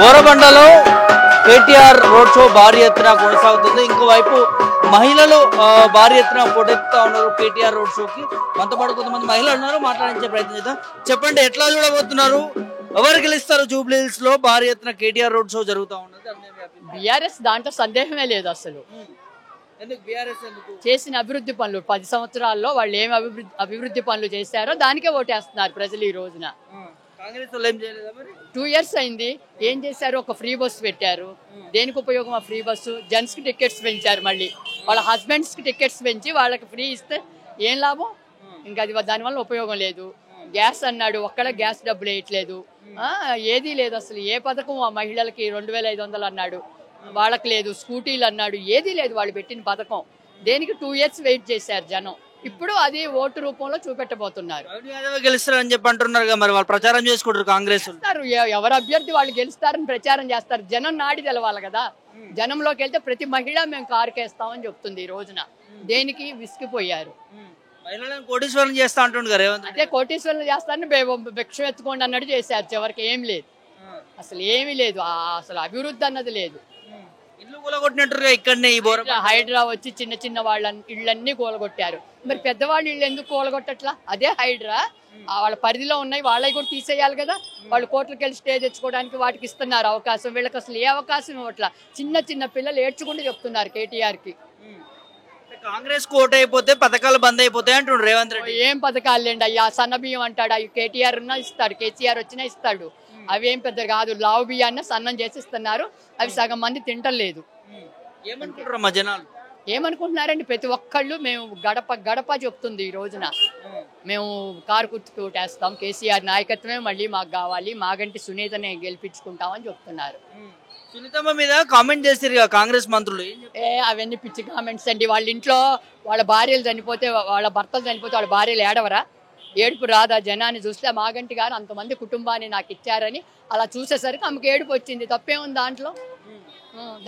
బోరబండలో KTR road show భారీ ఎత్తున కొనసాగుతుంది. ఇంకోవైపు మహిళలు భారీ ఎత్తున పోటెత్తుతా ఉన్నారు కేటీఆర్ రోడ్ షోకి. మనతో పాటు కొంతమంది మహిళలు ఉన్నారు, మాట్లాడించే ప్రయత్నం చేద్దాం. చెప్పండి, ఎట్లా చూడబోతున్నారు? ఎవరు గెలుస్తారు? జూబ్లీ హిల్స్ లో భారీ ఎత్తున కేటీఆర్ రోడ్ షో జరుగుతా ఉన్నది. బీఆర్ఎస్ దాంట్లో సందేహమే లేదు. అసలు చేసిన అభివృద్ధి పనులు 10 సంవత్సరాల్లో వాళ్ళు ఏమి అభివృద్ధి పనులు చేశారో దానికే ఓటేస్తున్నారు ప్రజలు. ఈ రోజున 2 years అయింది, ఏం చేశారు? ఒక ఫ్రీ బస్సు పెట్టారు. దేనికి ఉపయోగం ఆ ఫ్రీ బస్సు? జెంట్స్ కి టికెట్స్ పెంచారు, మళ్ళీ వాళ్ళ హస్బెండ్స్ కి టికెట్స్ పెంచి వాళ్ళకి ఫ్రీ ఇస్తే ఏం లాభం? ఇంకా అది దానివల్ల ఉపయోగం లేదు. గ్యాస్ అన్నాడు, ఒక్కడ గ్యాస్ డబ్బులు వేయట్లేదు, ఏదీ లేదు. అసలు ఏ పథకం ఆ మహిళలకి 2500 అన్నాడు, వాళ్ళకి లేదు. స్కూటీలు అన్నాడు, ఏదీ లేదు వాళ్ళు పెట్టిన పథకం. దేనికి 2 years వెయిట్ చేశారు జనం. ఇప్పుడు అది ఓటు రూపంలో చూపెట్టబోతున్నారు. గెలుస్తారని చెప్పి అంటున్నారు, మరి వాళ్ళు ప్రచారం చేసుకుంటారు. కాంగ్రెస్ ఎవరు అభ్యర్థి వాళ్ళు గెలుస్తారని ప్రచారం చేస్తారు. జనం నాడి తెలవాలి కదా. జనంలోకి వెళ్తే ప్రతి మహిళ మేము కారుకేస్తామని చెప్తుంది. ఈ రోజున దేనికి విసిగిపోయారు. కోటీశ్వరం చేస్తా అంటుండే అదే కోటీశ్వరం చేస్తారని భిక్ష ఎత్తుకోండి అన్నట్టు చేశారు. చివరికి ఏం లేదు, అసలు ఏమీ లేదు. అసలు అభివృద్ధి అన్నది లేదు. ఇక్కడనే హైడ్రా వచ్చి చిన్న చిన్న వాళ్ళ ఇళ్ళన్నీ కూలగొట్టారు. మరి పెద్దవాళ్ళ ఇళ్ళు ఎందుకు కూలగొట్టట్లా? అదే హైడ్రా వాళ్ళ పరిధిలో ఉన్నాయి, వాళ్ళవి కూడా తీసేయాలి కదా. వాళ్ళు కోర్టులకు వెళ్ళి స్టే తెచ్చుకోవడానికి వాటికి ఇస్తున్నారు అవకాశం. వీళ్ళకి అసలు ఏ అవకాశం ఇవ్వట్లా. చిన్న చిన్న పిల్లలు ఏడ్చుకుంటూ చెప్తున్నారు కేటీఆర్ కి. కాంగ్రెస్ కోట్ అయిపోతే పథకాలు బంద్ అయిపోతాయి అంటుండ్రు రేవంత్ రెడ్డి. ఏం పథకాలు లేండి అయ్యా, సన్న బియ్యం అంటాడు, అవి కేటీఆర్ ఉన్నా ఇస్తాడు, కేసీఆర్ వచ్చినా ఇస్తాడు. అవేం పెద్ద కాదు. లావు బియ్యాన్ని సన్నం చేసి ఇస్తున్నారు, అవి సగం మంది తింటలేదు. ఏమనుకుంటారమ్మా జనాలు? ఏమనుకుంటున్నారండి? ప్రతి ఒక్కళ్ళు మేము గడప గడప చెప్తుంది ఈ రోజున. మేము కారు గుర్తుకు ఓటేస్తాం, కేసీఆర్ నాయకత్వమే మళ్ళీ మాకు కావాలి, మాగంటి సునీతనే గెలిపించుకుంటామని చెప్తున్నారు. సునీతమ్మ మీద కామెంట్ చేశారు కాంగ్రెస్ మంత్రులు. అవన్నీ పిచ్చి కామెంట్స్ అండి. వాళ్ళ ఇంట్లో వాళ్ళ భార్యలు చనిపోతే, వాళ్ళ భర్తలు చనిపోతే వాళ్ళ భార్యలు ఏడవరా? ఏడుపు రాదా? జనాన్ని చూస్తే మాగంటి గారు అంతమంది కుటుంబాన్ని నాకు ఇచ్చారని అలా చూసేసరికి ఆమెకు ఏడుపు వచ్చింది. తప్పేముంది దాంట్లో?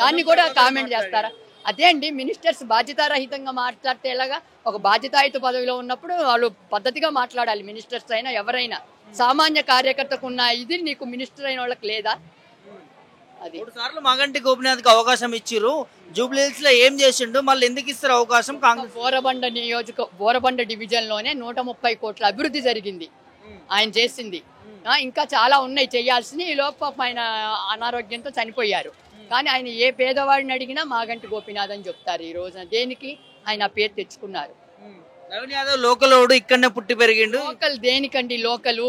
దాన్ని కూడా కామెంట్ చేస్తారా? అదే అండి, మినిస్టర్స్ బాధ్యతారహితంగా మాట్లాడితే ఎలాగా? ఒక బాధ్యతాయుత పదవిలో ఉన్నప్పుడు వాళ్ళు పద్ధతిగా మాట్లాడాలి. మినిస్టర్స్ అయినా ఎవరైనా. సామాన్య కార్యకర్తకు ఉన్న ఇది నీకు మినిస్టర్ అయిన వాళ్ళకి లేదా? అది 3 సార్లు మాగంటి గోపినాథ్కి అవకాశం ఇచ్చిర్రు. జూబ్లీ హిల్స్ లో ఏం చేసిండు, మళ్ళీ ఎందుకు ఇస్తారు అవకాశం? కాంగ్రెస్ బోరబండ డివిజన్ లోనే 130 కోట్ల అభివృద్ధి జరిగింది ఆయన చేసింది. ఇంకా చాలా ఉన్నాయి చేయాల్సినవి. ఈ లోపు ఆయన అనారోగ్యంతో చనిపోయారు. కానీ ఆయన ఏ పేదవాడిని అడిగినా మాగంటి గోపినాథ్ అని చెప్తారు. ఈ రోజున దేనికి ఆయన పేరు తెచ్చుకున్నారు. నవీన్ యాదవ్ లోకల్ ఓడు, ఇక్కడనే పుట్టి పెరిగిండు. లోకల్ దేనికండి? లోకలు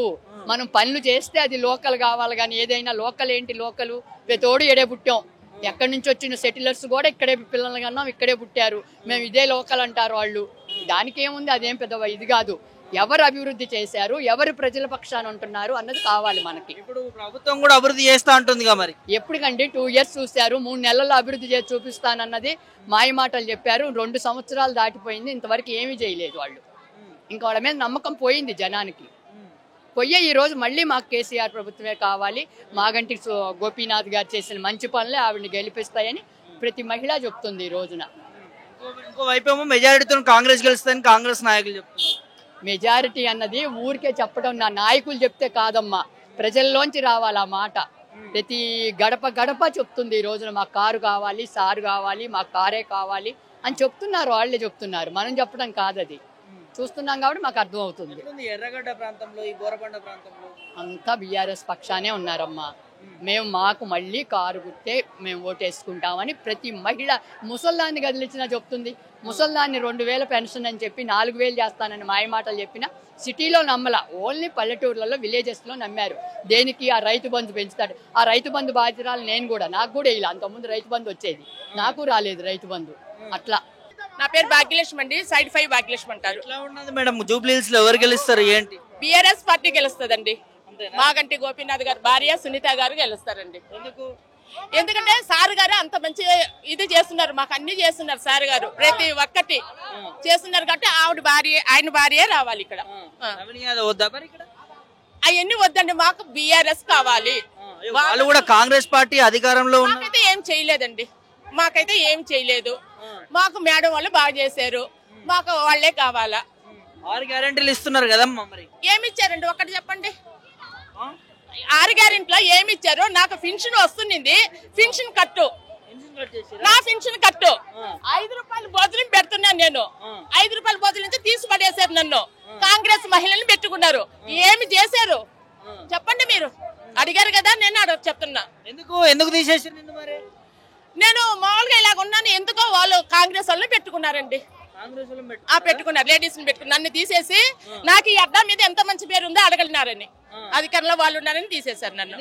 మనం పనులు చేస్తే అది లోకల్ కావాలి. కానీ ఏదైనా లోకల్ ఏంటి? లోకలు ప్రతోడు ఎడే పుట్టాం. ఎక్కడి నుంచి వచ్చిన సెటిలర్స్ కూడా ఇక్కడే పిల్లలు కన్నా ఇక్కడే పుట్టారు. మేము ఇదే లోకల్ అంటారు వాళ్ళు. దానికి ఏముంది? అదేం పెద్ద ఇది కాదు. ఎవరు అభివృద్ధి చేశారు, ఎవరు ప్రజల పక్షాన ఉంటున్నారు అన్నది కావాలి మనకి. ఇప్పుడు ప్రభుత్వం కూడా అభివృద్ధి చేస్తా ఉంటుంది. మరి ఎప్పటికండి 2 years చూశారు, 3 నెలల్లో అభివృద్ధి చేసి చూపిస్తానన్నది మాయ మాటలు చెప్పారు. 2 సంవత్సరాలు దాటిపోయింది, ఇంతవరకు ఏమీ చేయలేదు వాళ్ళు. ఇంకా వాళ్ళ మీద నమ్మకం పోయింది జనానికి. పోయే ఈ రోజు మళ్ళీ మాకు కేసీఆర్ ప్రభుత్వమే కావాలి, మాగంటి గోపీనాథ్ గారు చేసిన మంచి పనులే ఆవిడని గెలిపిస్తాయని ప్రతి మహిళ చెప్తుంది ఈ రోజున. ఇంకోవైపు ఏమో మెజారిటీతో కాంగ్రెస్ గెలుస్తుందని కాంగ్రెస్ నాయకులు చెప్తున్నారు. మెజారిటీ అన్నది ఊరికే చెప్పడం, నా నాయకులు చెప్తే కాదమ్మా, ప్రజల్లోంచి రావాలి ఆ మాట. ప్రతి గడప గడప చెప్తుంది ఈ రోజున మాకు కారు కావాలి, సారు కావాలి, మాకు కారే కావాలి అని చెప్తున్నారు. వాళ్ళే చెప్తున్నారు, మనం చెప్పడం కాదు. అది చూస్తున్నాం కాబట్టి మాకు అర్థం అవుతుంది. ఎర్రగడ్డ ప్రాంతంలో, ఈ బోరబండ ప్రాంతంలో అంతా బీఆర్ఎస్ పక్షానే ఉన్నారమ్మా. మాకు మళ్ళీ కారు గుర్తే మేము ఓటేసుకుంటామని ప్రతి మహిళ. ముసల్దాన్ని కదిలించినా చెప్తుంది. ముసల్దాన్ని 2000 పెన్షన్ అని చెప్పి 4000 చేస్తానని మాయమాటలు చెప్పిన సిటీలో నమ్మల. ఓన్లీ పల్లెటూర్లలో, విలేజెస్లో నమ్మారు. దేనికి? ఆ రైతు బంధు పెంచుతాడు. ఆ రైతు బంధు బాధ్యతలు నేను కూడా, నాకు కూడా ఇలా అంతకుముందు రైతు బంధు వచ్చేది, నాకు రాలేదు రైతు బంధు. అట్లా. నా పేరు భాగ్యలక్ష్మి అండి, సైడ్ 5 భాగ్యలక్ష్మి అంటారు. ఎట్లా ఉన్నది మేడం జూబ్లీ హిల్స్ లో ఎవరు గెలుస్తారు? ఏంటి? బీఆర్ఎస్ పార్టీ గెలుస్తుందండి. మాగంటి గోపీనాథ్ గారు భార్య సునీత గారు గెలుస్తారండి. ఎందుకంటే సార్ గారు అంత మంచి ఇది చేస్తున్నారు, మాకు అన్ని చేస్తున్నారు సార్ గారు, ప్రతి ఒక్కటి చేస్తున్నారు. కాబట్టి ఆయన భార్య రావాలి ఇక్కడ. అవన్నీ వద్దండి, మాకు బీఆర్ఎస్ కావాలి. వాళ్ళు కూడా కాంగ్రెస్ పార్టీ అధికారంలో మాకైతే ఏం చేయలేదండి, మాకైతే ఏం చేయలేదు. మాకు మేడం వాళ్ళు బాగా చేశారు, మాకు వాళ్ళే కావాలా. 6 గ్యారెంటీలు ఇస్తున్నారు కదమ్మా, మరి ఏమి ఇచ్చారండి? ఒక్కటి చెప్పండి. 6 గ్యారెంటీలో ఏమి ఇచ్చారు? నాకు పెన్షన్ వస్తుంది, పెన్షన్ కట్టు, నా పెన్షన్ కట్టు. 5 రూపాయలు భోజనం పెడుతున్నాను నేను. 5 రూపాయల భోజనం నుంచి తీసి పడేశారు నన్ను. కాంగ్రెస్ మహిళల్ని పెట్టుకున్నారు. ఏమి చేశారు చెప్పండి మీరు? అడిగారు కదా, నేను చెప్తున్నా. ఎందుకు తీసేసారు నిన్ను మరి? నేను మామూలుగా ఇలాగ ఉన్నాను, ఎందుకో వాళ్ళు కాంగ్రెస్ వాళ్ళని పెట్టుకున్నారండి. పెట్టుకున్నారు, లేడీస్ ని పెట్టుకున్నారు. నన్ను తీసేసి నాకు ఈ అడ్డా మీద ఎంత మంచి పేరు ఉందో అడగలినారని, అధికారంలో వాళ్ళు ఉన్నారని తీసేశారు నన్ను.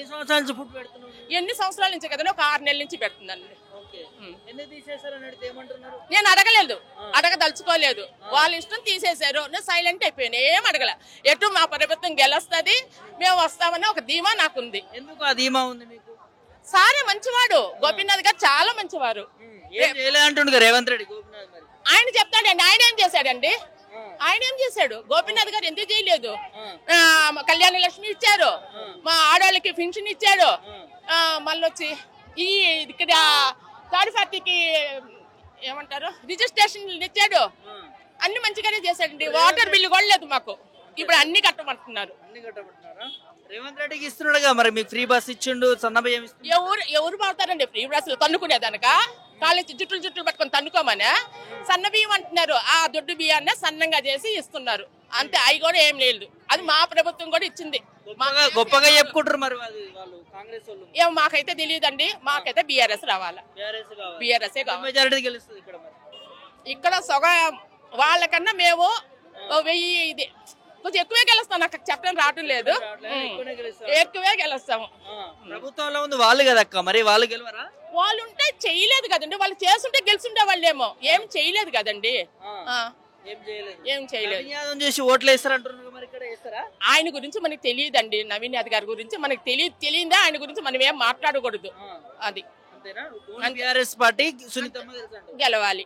ఎన్ని సంవత్సరాల నుంచి కదా, ఒక 6 నెలల నుంచి పెడుతున్నాను. నేను అడగలేదు, అడగదలుచుకోలేదు. వాళ్ళ ఇష్టం తీసేశారు. నేను సైలెంట్ అయిపోయాను, ఏం అడగల. ఎటు మా ప్రభుత్వం గెలుస్తుంది, మేము వస్తామని ఒక ధీమా నాకుంది. ఎందుకు ఆ ధీమా ఉంది మీకు? సారే మంచివాడు, గోపీనాథ్ గారు చాలా మంచివారు. రేవంత్ రెడ్డి ఆయన చెప్తాడండి, ఆయన ఏం చేశాడండి? ఆయన ఏం చేశాడు? గోపీనాథ్ గారు ఎందుకు చేయలేదు? కళ్యాణ లక్ష్మి ఇచ్చారు, మా ఆడవాళ్ళకి పెన్షన్ ఇచ్చాడు, మళ్ళీ వచ్చి ఈ ఇక్కడ థర్డ్ పార్టీకి ఏమంటారు రిజిస్ట్రేషన్ ఇచ్చాడు. అన్ని మంచిగానే చేశాడండి. వాటర్ బిల్లు కూడా లేదు మాకు. ఇప్పుడు అన్ని కట్టమంటున్నారు. రేవంత్ రెడ్డికి ఇస్తున్నాడుగా, మరి మీకు ఫ్రీ బస్ ఇచ్చిండు, సన్నబియ్యం ఇస్తున్నాడు. ఎవరు పడతారండి ఫ్రీ బస్సులు? తన్నుకునేదానక కాలేజీ జుట్టులు పట్టుకొని తన్నుకోమనే సన్న బియ్యం అంటున్నారు. ఆ దొడ్డు బియ్యాన్ని సన్నంగా చేసి ఇస్తున్నారు అంతే. అవి కూడా ఏం లేదు. అది మా ప్రభుత్వం కూడా ఇచ్చింది. గొప్పగా చెప్పుకుంటారు మరి వాళ్ళు కాంగ్రెస్ వాళ్ళు. ఏమో మాకైతే తెలియదండి. మాకైతే బీఆర్ఎస్ రావాలా, బీఆర్ఎస్ ఇక్కడ సొగ వాళ్ళకన్నా మేము 1000 ఇది కొంచెం ఎక్కువే గెలుస్తాం. నాకు చెప్పడం రావటం లేదు, ఎక్కువే గెలుస్తాము. ప్రభుత్వంలో ఉంది వాళ్ళు కదక్క, మరి వాళ్ళు గెలవరా? వాళ్ళు ఉంటే చేయలేదు కదండి. వాళ్ళు చేస్తుంటే గెలుచుండే వాళ్ళేమో. ఏం చేయలేదు కదండి, ఏం చేయలేదు. చేసి ఓట్లు వేస్తారంటున్నారు, మరి ఇక్కడ వేస్తారా? ఆయన గురించి మనకి తెలియదండి. నవీన్ యాదవ్ గారి గురించి మనకి తెలియదా? ఆయన గురించి మనం ఏం మాట్లాడకూడదు. అది పార్టీ గెలవాలి.